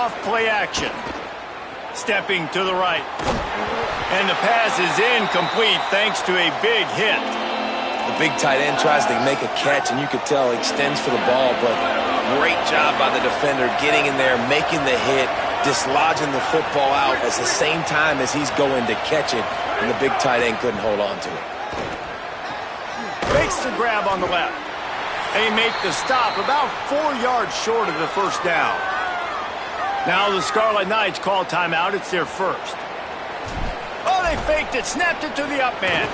off play action. Stepping to the right. And the pass is incomplete thanks to a big hit. The big tight end tries to make a catch, and you could tell he extends for the ball, but great job by the defender getting in there, making the hit, dislodging the football out at the same time as he's going to catch it, and the big tight end couldn't hold on to it. Makes the grab on the left. They make the stop about 4 yards short of the first down. Now the Scarlet Knights call timeout. It's their first. Oh, they faked it, snapped it to the up man.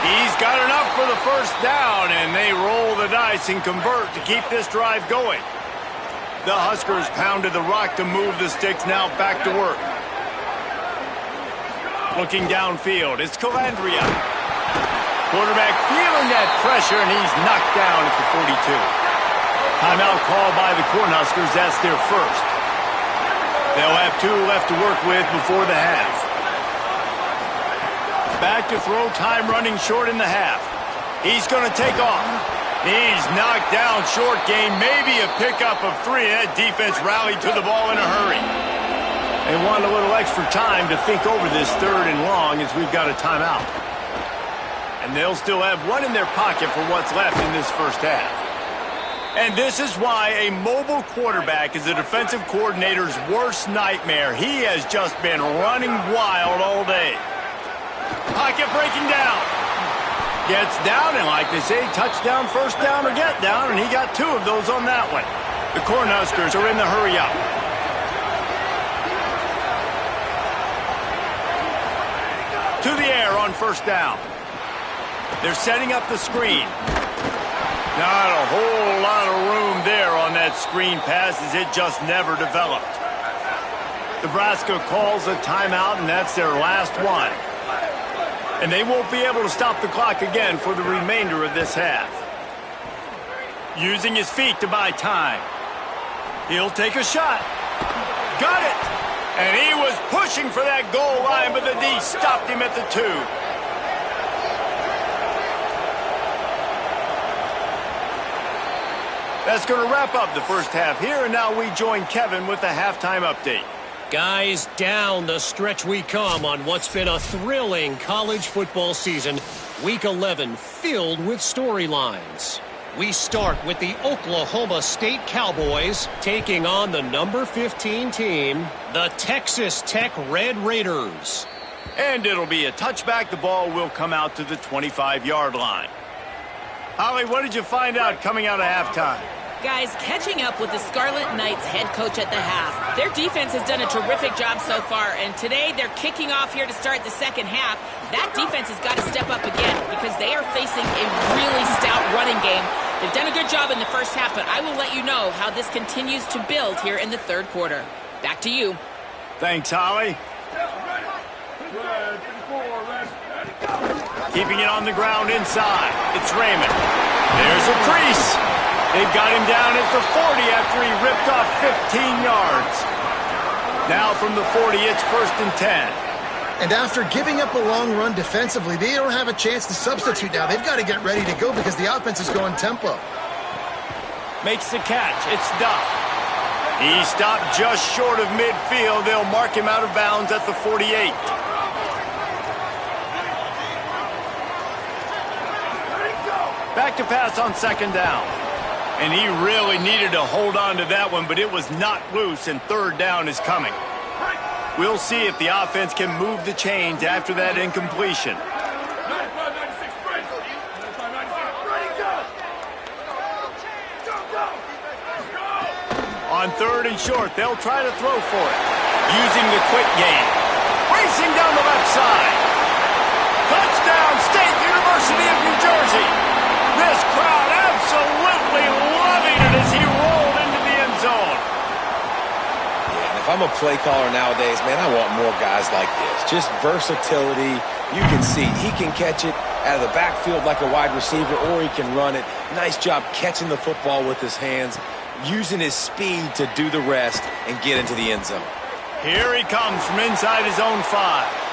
He's got enough for the first down, and they roll the dice and convert to keep this drive going. The Huskers pounded the rock to move the sticks, now back to work. Looking downfield, it's Calandria. Quarterback feeling that pressure, and he's knocked down at the 42. Timeout called by the Cornhuskers. That's their first. They'll have 2 left to work with before the half. Back to throw, time running short in the half. He's going to take off. He's knocked down, short game, maybe a pickup of 3. That defense rallied to the ball in a hurry. They want a little extra time to think over this 3rd and long as we've got a timeout. And they'll still have 1 in their pocket for what's left in this first half. And this is why a mobile quarterback is a defensive coordinator's worst nightmare. He has just been running wild all day. Pocket breaking down. Gets down, and like they say, touchdown, first down, or get down, and he got 2 of those on that one. The Cornhuskers are in the hurry up. To the air on first down. They're setting up the screen. Not a whole lot of room there on that screen pass as it just never developed. Nebraska calls a timeout, and that's their last one. And they won't be able to stop the clock again for the remainder of this half. Using his feet to buy time. He'll take a shot. Got it! And he was pushing for that goal line, but the D stopped him at the 2. That's going to wrap up the first half here, and now we join Kevin with the halftime update. Guys, down the stretch we come on what's been a thrilling college football season. Week 11 filled with storylines. We start with the Oklahoma State Cowboys taking on the number 15 team, the Texas Tech Red Raiders. And it'll be a touchback. The ball will come out to the 25-yard line. Holly, what did you find out coming out of halftime? Guys, catching up with the Scarlet Knights head coach at the half. Their defense has done a terrific job so far, and today they're kicking off here to start the second half. That defense has got to step up again because they are facing a really stout running game. They've done a good job in the first half, but I will let you know how this continues to build here in the 3rd quarter. Back to you. Thanks, Holly. Keeping it on the ground inside. It's Raymond. There's a crease. They've got him down at the 40 after he ripped off 15 yards. Now from the 40, it's 1st and 10. And after giving up a long run defensively, they don't have a chance to substitute now. They've got to get ready to go because the offense is going tempo. Makes the catch. It's Duff. He stopped just short of midfield. They'll mark him out of bounds at the 48. Back to pass on 2nd down. And he really needed to hold on to that one, but it was not loose, and 3rd down is coming. We'll see if the offense can move the chains after that incompletion. On 3rd and short, they'll try to throw for it. Using the quick game. Racing down the left side. Touchdown, State University of New Jersey. This crowd absolutely loving it as he rolled into the end zone. Yeah, and if I'm a play caller nowadays, man, I want more guys like this. Just versatility. You can see he can catch it out of the backfield like a wide receiver, or he can run it. Nice job catching the football with his hands, using his speed to do the rest and get into the end zone. Here he comes from inside his own 5.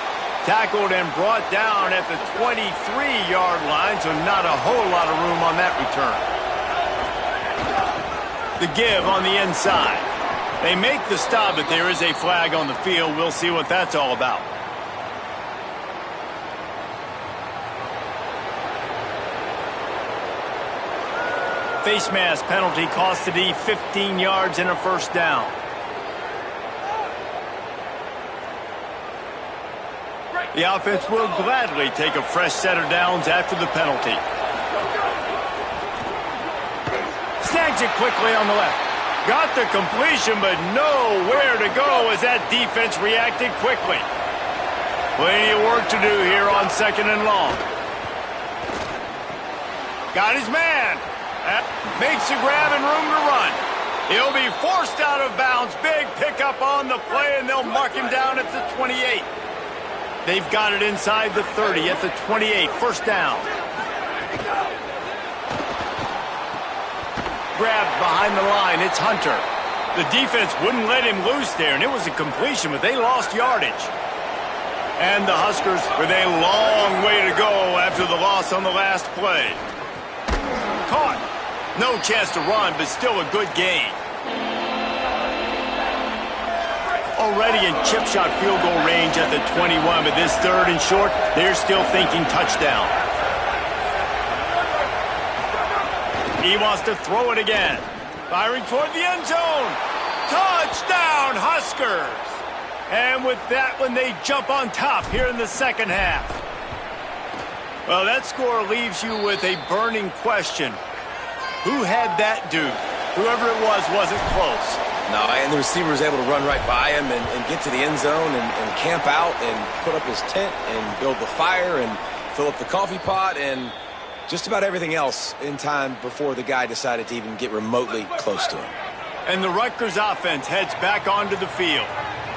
Tackled and brought down at the 23-yard line, so not a whole lot of room on that return. The give on the inside. They make the stop, but there is a flag on the field. We'll see what that's all about. Face mask penalty cost the D 15 yards and a first down. The offense will gladly take a fresh set of downs after the penalty. Snags it quickly on the left. Got the completion, but nowhere to go as that defense reacted quickly. Plenty of work to do here on 2nd and long. Got his man. Makes the grab and room to run. He'll be forced out of bounds. Big pickup on the play, and they'll mark him down at the 28. They've got it inside the 30 at the 28. First down. Grabbed behind the line. It's Hunter. The defense wouldn't let him loose there, and it was a completion, but they lost yardage. And the Huskers with a long way to go after the loss on the last play. Caught. No chance to run, but still a good gain. Already in chip shot field goal range at the 21, but this 3rd and short, they're still thinking touchdown. He wants to throw it again. Firing toward the end zone. Touchdown, Huskers! And with that one, they jump on top here in the 2nd half. Well, that score leaves you with a burning question. Who had that dude? Whoever it was wasn't close. No, and the receiver was able to run right by him and get to the end zone and camp out and put up his tent and build the fire and fill up the coffee pot and just about everything else in time before the guy decided to even get remotely close to him. And the Rutgers offense heads back onto the field.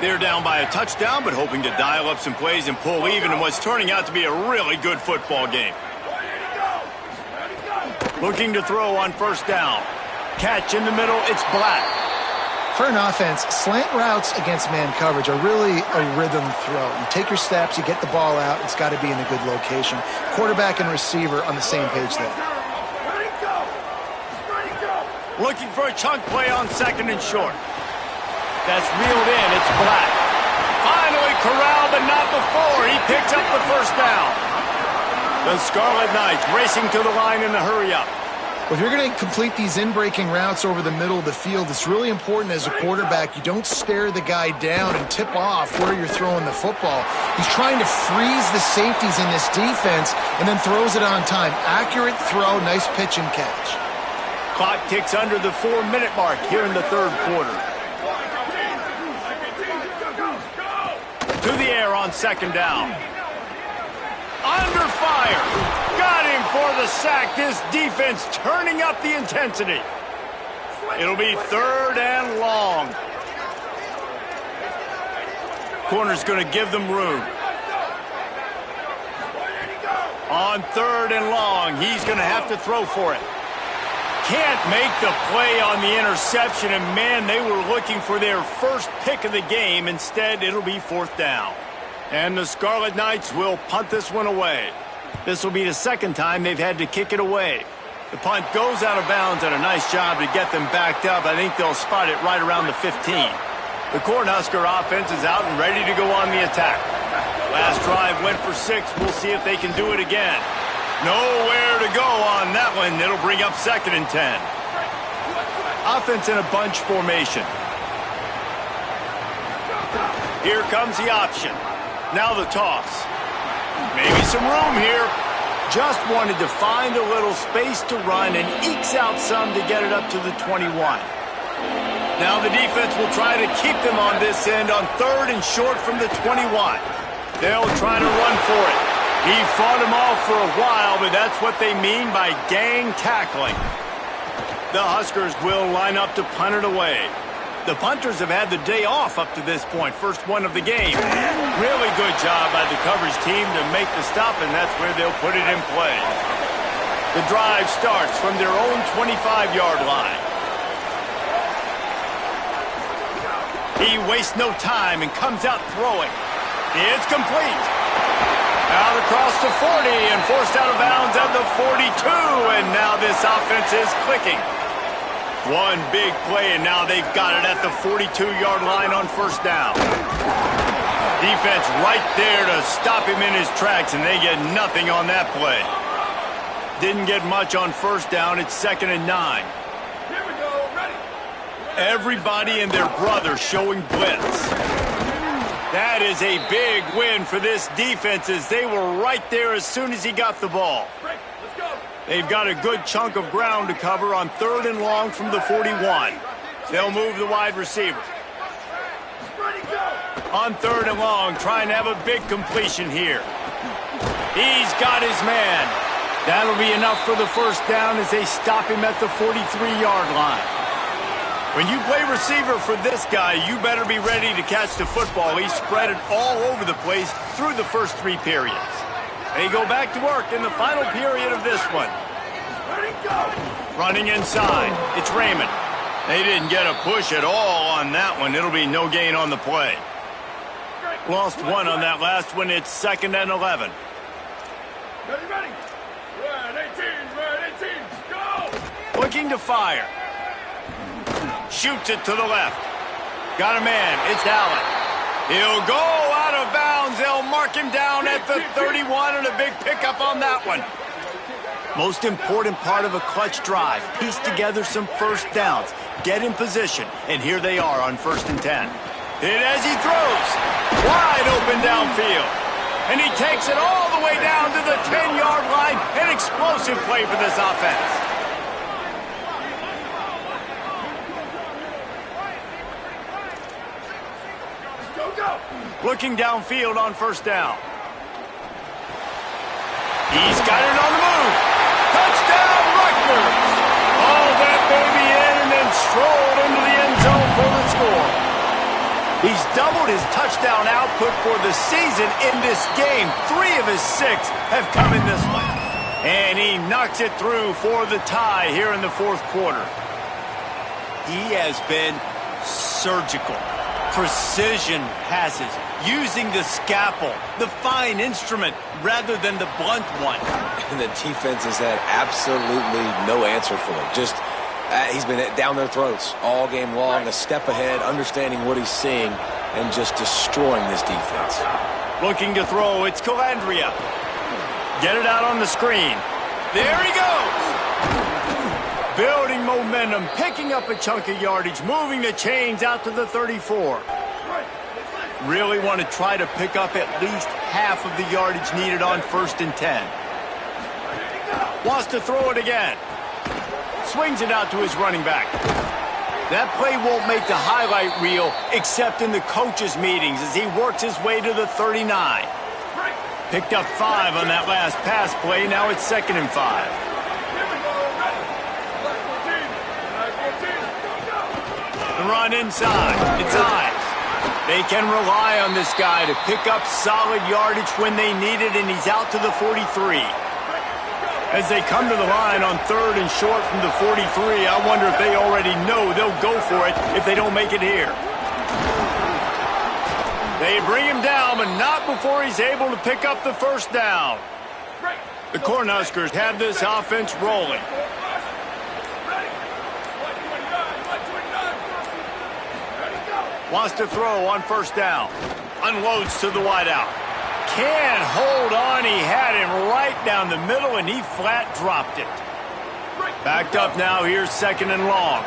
They're down by a touchdown, but hoping to dial up some plays and pull even in what's turning out to be a really good football game. Looking to throw on first down. Catch in the middle, it's Black. For an offense, slant routes against man coverage are really a rhythm throw. You take your steps, you get the ball out, it's got to be in a good location. Quarterback and receiver on the same page there. Looking for a chunk play on 2nd and short. That's reeled in, it's Black. Finally corralled, but not before. He picks up the first down. The Scarlet Knights racing to the line in the hurry-up. Well, if you're going to complete these in-breaking routes over the middle of the field, it's really important as a quarterback you don't stare the guy down and tip off where you're throwing the football. He's trying to freeze the safeties in this defense and then throws it on time. Accurate throw, nice pitch and catch. Clock ticks under the 4-minute mark here in the 3rd quarter. To the air on 2nd down. Under fire. Got him for the sack. This defense turning up the intensity. It'll be 3rd and long. Corner's going to give them room. On 3rd and long, he's going to have to throw for it. Can't make the play on the interception, and man, they were looking for their first pick of the game. Instead, it'll be 4th down. And the Scarlet Knights will punt this one away. This will be the 2nd time they've had to kick it away. The punt goes out of bounds, and a nice job to get them backed up. I think they'll spot it right around the 15. The Cornhusker offense is out and ready to go on the attack. Last drive went for 6. We'll see if they can do it again. Nowhere to go on that one. It'll bring up 2nd and 10. Offense in a bunch formation. Here comes the option. Now the toss. Maybe some room here. Just wanted to find a little space to run and ekes out some to get it up to the 21. Now the defense will try to keep them on this end on 3rd and short from the 21. They'll try to run for it. He fought him off for a while, but that's what they mean by gang tackling. The Huskers will line up to punt it away. The punters have had the day off up to this point, first one of the game. Really good job by the coverage team to make the stop, and that's where they'll put it in play. The drive starts from their own 25-yard line. He wastes no time and comes out throwing. It's complete. Out across the 40 and forced out of bounds at the 42, and now this offense is clicking. One big play, and now they've got it at the 42-yard line on first down. Defense right there to stop him in his tracks, and they get nothing on that play. Didn't get much on first down. It's 2nd and 9. Here we go. Ready. Everybody and their brother showing blitz. That is a big win for this defense as they were right there as soon as he got the ball. Break. Let's go. They've got a good chunk of ground to cover on 3rd and long from the 41. They'll move the wide receiver. Ready, go. On 3rd and long, trying to have a big completion here. He's got his man. That'll be enough for the first down as they stop him at the 43-yard line. When you play receiver for this guy, you better be ready to catch the football. He spread it all over the place through the first 3 periods. They go back to work in the final period of this one. Ready, go. Running inside, it's Raymond. They didn't get a push at all on that one. It'll be no gain on the play. Lost one on that last one. It's 2nd and 11. Ready, ready. Red 18, red 18, go. Looking to fire. Shoots it to the left. Got a man. It's Allen. He'll go out of bounds. They'll mark him down at the 31 and a big pickup on that one. Most important part of a clutch drive. Piece together some first downs. Get in position. And here they are on 1st and 10. Hit as he throws. Wide open downfield. And he takes it all the way down to the 10-yard line. An explosive play for this offense. Looking downfield on first down. He's got it on the move. Touchdown, Rutgers. All that baby in and then strolled into the end zone for the score. He's doubled his touchdown output for the season in this game. 3 of his 6 have come in this one. And he knocks it through for the tie here in the 4th quarter. He has been surgical. Precision passes, using the scalpel, the fine instrument, rather than the blunt one. And the defense has had absolutely no answer for him. Just, he's been down their throats all game long, a step ahead, understanding what he's seeing, and just destroying this defense. Looking to throw, it's Calandria. Get it out on the screen. There he goes! Building momentum, picking up a chunk of yardage, moving the chains out to the 34. Really want to try to pick up at least half of the yardage needed on 1st and 10. Wants to throw it again. Swings it out to his running back. That play won't make the highlight reel except in the coaches' meetings as he works his way to the 39. Picked up 5 on that last pass play. Now it's 2nd and 5. The run inside. It's Ives. They can rely on this guy to pick up solid yardage when they need it, and he's out to the 43. As they come to the line on 3rd and short from the 43, I wonder if they already know they'll go for it if they don't make it here. They bring him down, but not before he's able to pick up the first down. The Cornhuskers have this offense rolling. Wants to throw on first down. Unloads to the wideout. Can't hold on. He had him right down the middle, and he flat dropped it. Backed up now. Here's 2nd and long.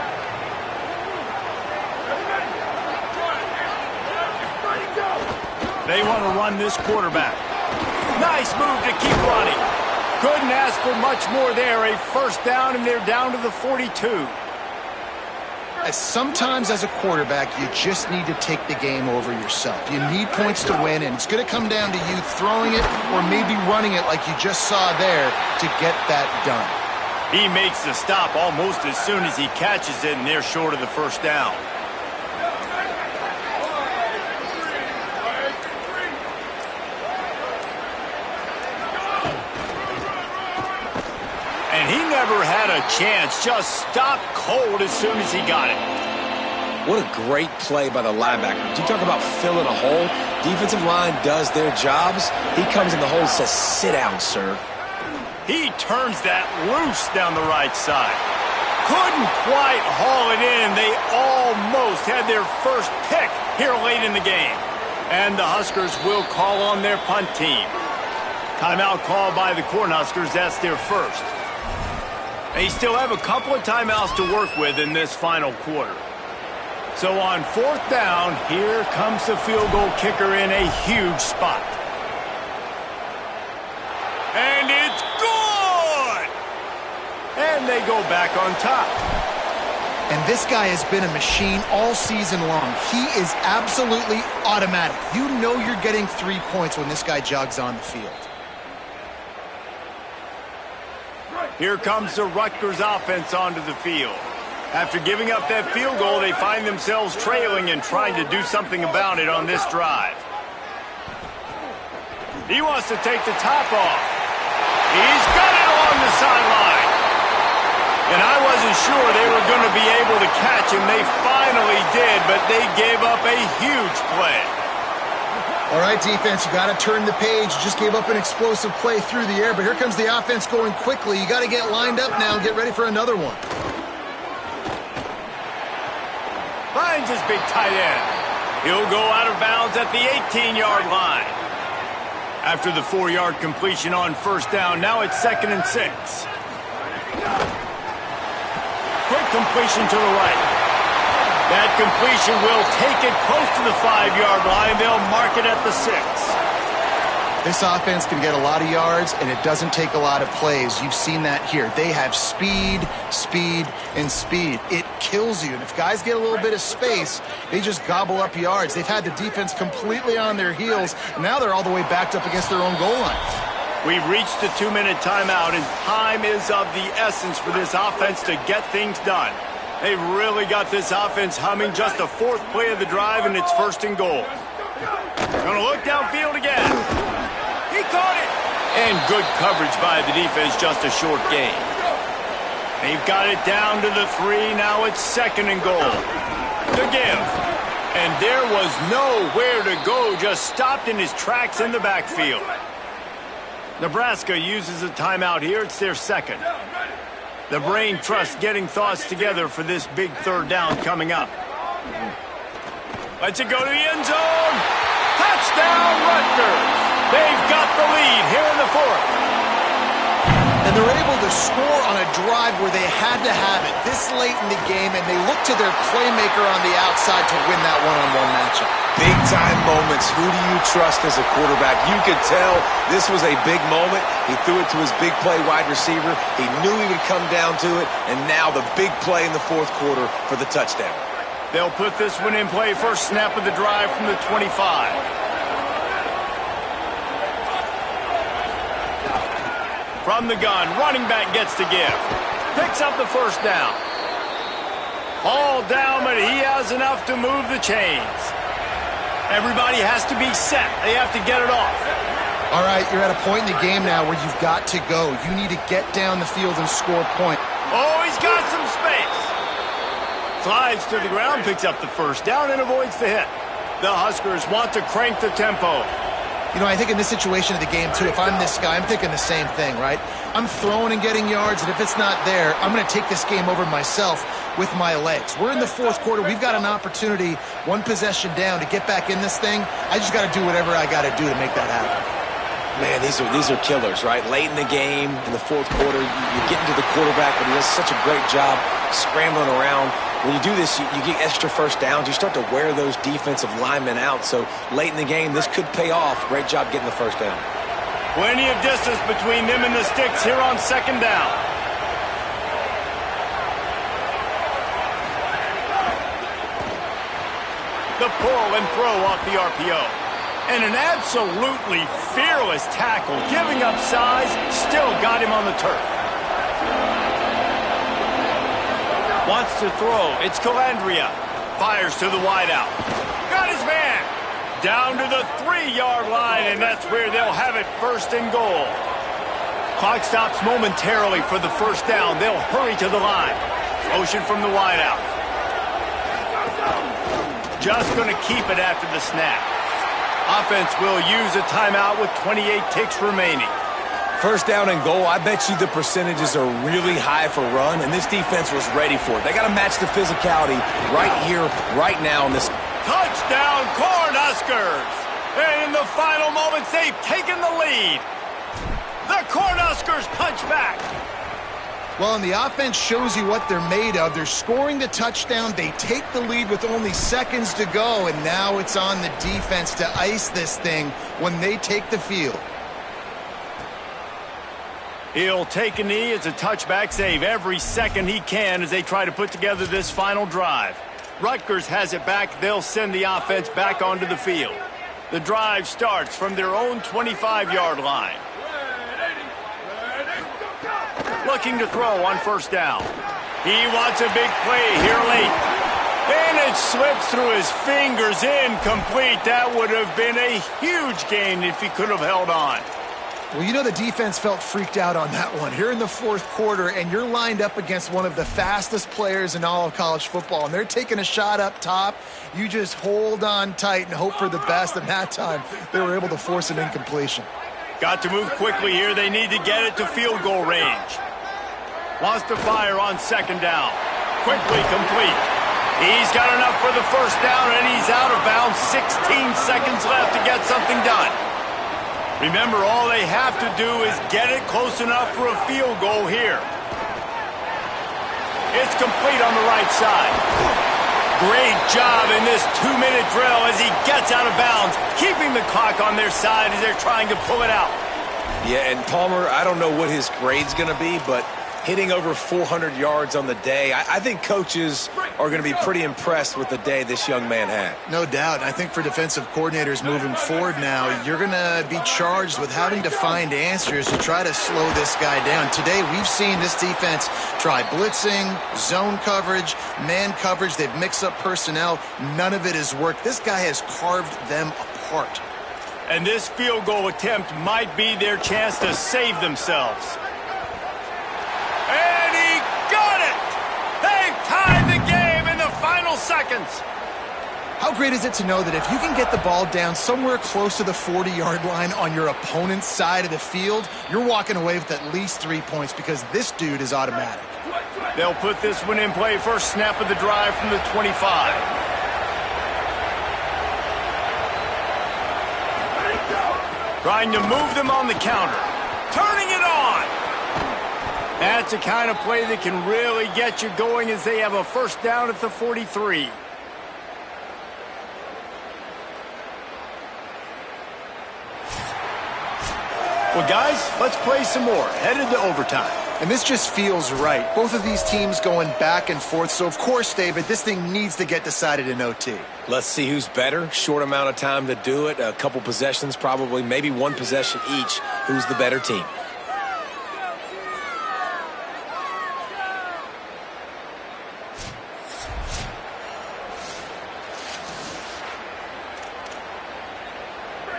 They want to run this quarterback. Nice move to keep running. Couldn't ask for much more there. A first down, and they're down to the 42. Sometimes as a quarterback, you just need to take the game over yourself. You need points to win, and it's going to come down to you throwing it or maybe running it like you just saw there to get that done. He makes the stop almost as soon as he catches it, and they're short of the first down. And he never had a chance, just stopped cold as soon as he got it. What a great play by the linebacker. You talk about filling a hole. Defensive line does their jobs. He comes in the hole and says, "Sit down, sir." He turns that loose down the right side. Couldn't quite haul it in. They almost had their first pick here late in the game. And the Huskers will call on their punt team. Timeout called by the Cornhuskers. That's their first. They still have a couple of timeouts to work with in this final quarter. So on fourth down, here comes the field goal kicker in a huge spot. And it's good! And they go back on top. And this guy has been a machine all season long. He is absolutely automatic. You know you're getting 3 points when this guy jogs on the field. Here comes the Rutgers offense onto the field. After giving up that field goal, they find themselves trailing and trying to do something about it on this drive. He wants to take the top off. He's got it along the sideline. And I wasn't sure they were going to be able to catch him. They finally did, but they gave up a huge play. All right, defense, you got to turn the page. You just gave up an explosive play through the air, but here comes the offense going quickly. You got to get lined up now and get ready for another one. Finds his big tight end. He'll go out of bounds at the 18-yard line. After the 4-yard completion on first down, now it's 2nd and 6. Quick completion to the right. That completion will take it close to the 5-yard line. They'll mark it at the 6. This offense can get a lot of yards, and it doesn't take a lot of plays. You've seen that here. They have speed, speed, and speed. It kills you. And if guys get a little bit of space, they just gobble up yards. They've had the defense completely on their heels, and now they're all the way backed up against their own goal line. We've reached the 2-minute timeout, and time is of the essence for this offense to get things done. They've really got this offense humming. Just the 4th play of the drive, and it's 1st and goal. Gonna look downfield again. He caught it. And good coverage by the defense, just a short gain. They've got it down to the 3. Now it's 2nd and goal. The give. And there was nowhere to go. Just stopped in his tracks in the backfield. Nebraska uses a timeout here. It's their 2nd. The brain trust getting thoughts together for this big 3rd down coming up. Lets it go to the end zone. Touchdown, Rutgers. They've got the lead here in the 4th. And they're able to score on a drive where they had to have it this late in the game, and they look to their playmaker on the outside to win that one-on-one matchup. Big-time moments. Who do you trust as a quarterback? You could tell this was a big moment. He threw it to his big play wide receiver. He knew he would come down to it, and now the big play in the 4th quarter for the touchdown. They'll put this one in play. First snap of the drive from the 25. From the gun, running back gets to give. Picks up the 1st down. All down, but he has enough to move the chains. Everybody has to be set. They have to get it off. All right, you're at a point in the game now where you've got to go. You need to get down the field and score a point. Oh, he's got some space. Slides to the ground, picks up the 1st down, and avoids the hit. The Huskers want to crank the tempo. You know, I think in this situation of the game, too, if I'm this guy, I'm thinking the same thing, right? I'm throwing and getting yards, and if it's not there, I'm going to take this game over myself with my legs. We're in the 4th quarter. We've got an opportunity, 1 possession down, to get back in this thing. I just got to do whatever I got to do to make that happen. Man, these are killers, right? Late in the game, in the 4th quarter, you get into the quarterback, but he does such a great job scrambling around. When you do this, you get extra 1st downs. You start to wear those defensive linemen out. So late in the game, this could pay off. Great job getting the 1st down. Plenty of distance between them and the sticks here on 2nd down. The pull and throw off the RPO. And an absolutely fearless tackle, giving up size, still got him on the turf. Wants to throw. It's Calandria. Fires to the wideout. Got his man. Down to the 3-yard line, and that's where they'll have it 1st and goal. Clock stops momentarily for the 1st down. They'll hurry to the line. Motion from the wideout. Just going to keep it after the snap. Offense will use a timeout with 28 ticks remaining. First down and goal, I bet you the percentages are really high for run, and this defense was ready for it. They got to match the physicality right here, right now in this. Touchdown, Cornhuskers! And in the final moments, they've taken the lead. The Cornhuskers punch back. Well, and the offense shows you what they're made of. They're scoring the touchdown. They take the lead with only seconds to go, and now it's on the defense to ice this thing when they take the field. He'll take a knee. It's a touchback save every second he can as they try to put together this final drive. Rutgers has it back. They'll send the offense back onto the field. The drive starts from their own 25-yard line. Looking to throw on first down. He wants a big play here late. And it slips through his fingers, incomplete. That would have been a huge gain if he could have held on. Well, you know the defense felt freaked out on that one. Here in the fourth quarter, and you're lined up against one of the fastest players in all of college football, and they're taking a shot up top. You just hold on tight and hope for the best, and that time they were able to force an incompletion. Got to move quickly here. They need to get it to field goal range. Wants to fire on second down. Quickly complete. He's got enough for the first down, and he's out of bounds. 16 seconds left to get something done. Remember, all they have to do is get it close enough for a field goal here. It's complete on the right side. Great job in this 2-minute drill as he gets out of bounds, keeping the clock on their side as they're trying to pull it out. Yeah, and Palmer, I don't know what his grade's going to be, but hitting over 400 yards on the day, I think coaches are going to be pretty impressed with the day this young man had. No doubt. I think for defensive coordinators moving forward now, you're going to be charged with having to find answers to try to slow this guy down. Today, we've seen this defense try blitzing, zone coverage, man coverage. They've mixed up personnel. None of it has worked. This guy has carved them apart. And this field goal attempt might be their chance to save themselves. And he got it! They've tied the game in the final seconds. How great is it to know that if you can get the ball down somewhere close to the 40-yard line on your opponent's side of the field, you're walking away with at least 3 points because this dude is automatic. They'll put this one in play. First snap of the drive from the 25. Trying to move them on the counter. Turning it on. That's the kind of play that can really get you going as they have a first down at the 43. Well, guys, let's play some more. Headed to overtime. And this just feels right. Both of these teams going back and forth. So, of course, David, this thing needs to get decided in OT. Let's see who's better. Short amount of time to do it. A couple possessions probably, maybe one possession each. Who's the better team?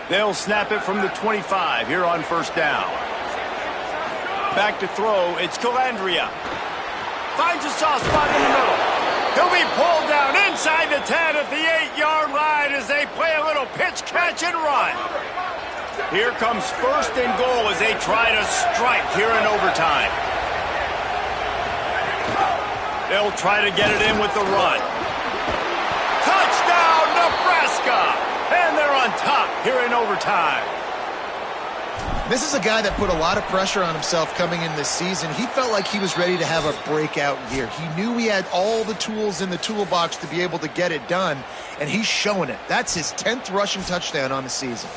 They'll snap it from the 25 here on first down. Back to throw, it's Calandria. Finds a soft spot in the middle. He'll be pulled down inside the 10 at the 8-yard line as they play a little pitch, catch, and run. Here comes first and goal as they try to strike here in overtime. They'll try to get it in with the run. Touchdown, Nebraska! And they're on top here in overtime. This is a guy that put a lot of pressure on himself coming in this season. He felt like he was ready to have a breakout year. He knew he had all the tools in the toolbox to be able to get it done, and he's showing it. That's his 10th rushing touchdown on the season.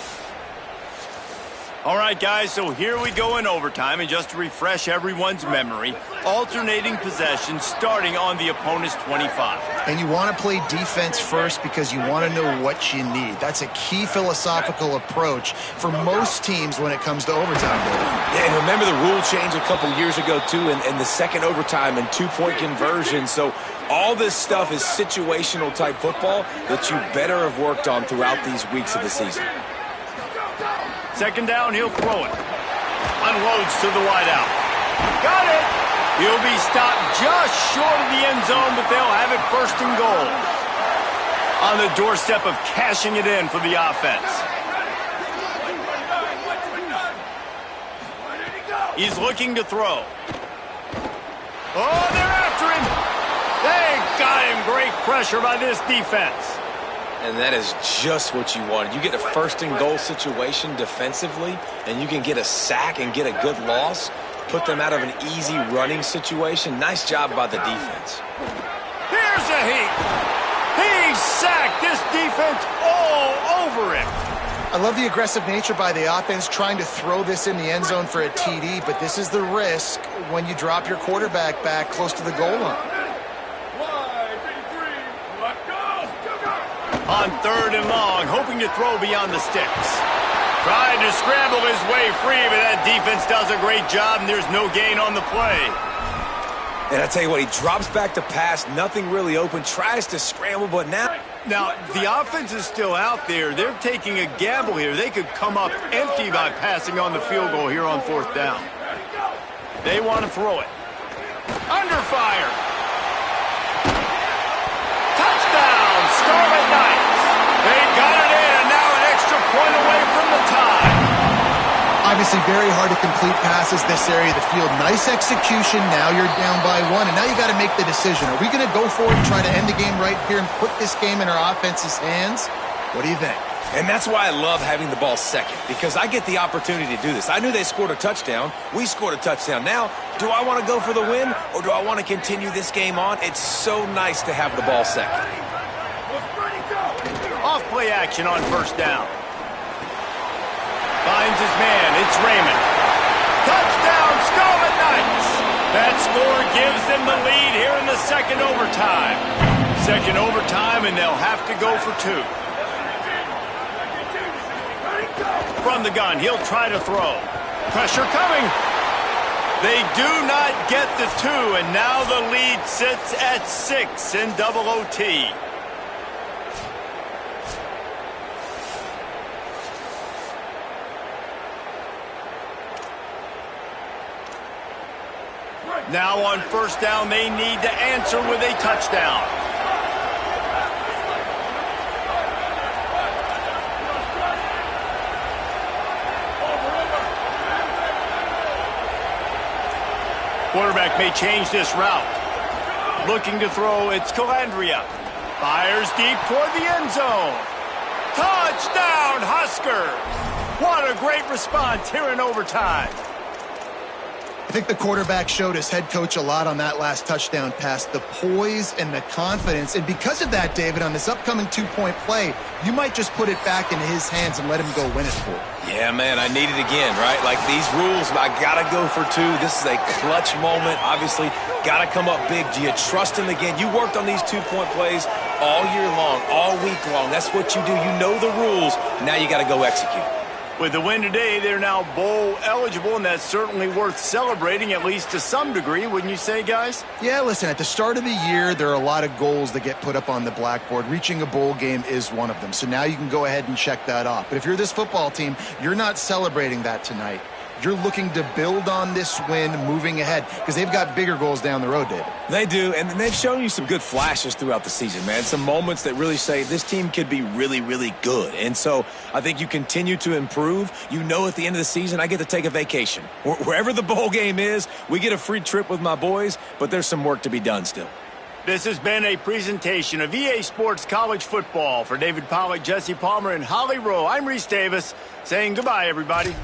All right, guys, so here we go in overtime, and just to refresh everyone's memory, alternating possessions starting on the opponent's 25. And you want to play defense first because you want to know what you need. That's a key philosophical approach for most teams when it comes to overtime. Yeah, and remember the rule change a couple years ago, too, in the second overtime and two-point conversion. So all this stuff is situational type football that you better have worked on throughout these weeks of the season. Second down, he'll throw it. Unloads to the wideout. Got it! He'll be stopped just short of the end zone, but they'll have it first and goal. On the doorstep of cashing it in for the offense. He's looking to throw. Oh, they're after him. They got him. Great pressure by this defense. And that is just what you wanted. You get a first-and-goal situation defensively, and you can get a sack and get a good loss, put them out of an easy running situation. Nice job by the defense. Here's a heat. He sacked this defense all over him. I love the aggressive nature by the offense trying to throw this in the end zone for a TD, but this is the risk when you drop your quarterback back close to the goal line. On 3rd and long, hoping to throw beyond the sticks. Trying to scramble his way free, but that defense does a great job, and there's no gain on the play. And I tell you what, he drops back to pass, nothing really open, tries to scramble, but now the offense is still out there. They're taking a gamble here. They could come up empty by passing on the field goal here on 4th down. They want to throw it. Under fire. Touchdown, Scarlet Knights. They got it in, and now an extra point away from the tie. Obviously very hard to complete passes this area of the field. Nice execution. Now you're down by 1, and now you got to make the decision. Are we going to go for it and try to end the game right here and put this game in our offense's hands? What do you think? And that's why I love having the ball second, because I get the opportunity to do this. I knew they scored a touchdown. We scored a touchdown. Now, do I want to go for the win, or do I want to continue this game on? It's so nice to have the ball second. Off play action on 1st down. Finds his man. It's Raymond. Touchdown, Scarlet Knights. That score gives them the lead here in the 2nd overtime. 2nd overtime, and they'll have to go for 2. From the gun, he'll try to throw. Pressure coming. They do not get the 2, and now the lead sits at 6 in double OT. Now on 1st down, they need to answer with a touchdown. Quarterback may change this route. Looking to throw, it's Calandria. Fires deep toward the end zone. Touchdown, Huskers! What a great response here in overtime. I think the quarterback showed his head coach a lot on that last touchdown pass, the poise and the confidence. And because of that, David, on this upcoming 2-point play, you might just put it back in his hands and let him go win it for you. Yeah, man, I need it again, right? Like these rules, I got to go for 2. This is a clutch moment. Obviously, got to come up big. Do you trust him again? You worked on these 2-point plays all year long, all week long. That's what you do. You know the rules. Now you got to go execute. With the win today, they're now bowl eligible, and that's certainly worth celebrating, at least to some degree, wouldn't you say, guys? Yeah, listen, at the start of the year, there are a lot of goals that get put up on the blackboard. Reaching a bowl game is one of them. So now you can go ahead and check that off. But if you're this football team, you're not celebrating that tonight. You're looking to build on this win moving ahead because they've got bigger goals down the road, David. They do, and they've shown you some good flashes throughout the season, man. Some moments that really say this team could be really, really good. And so I think you continue to improve. You know at the end of the season, I get to take a vacation. Wherever the bowl game is, we get a free trip with my boys, but there's some work to be done still. This has been a presentation of EA Sports College Football. For David Pollack, Jesse Palmer, and Holly Rowe, I'm Reese Davis saying goodbye, everybody.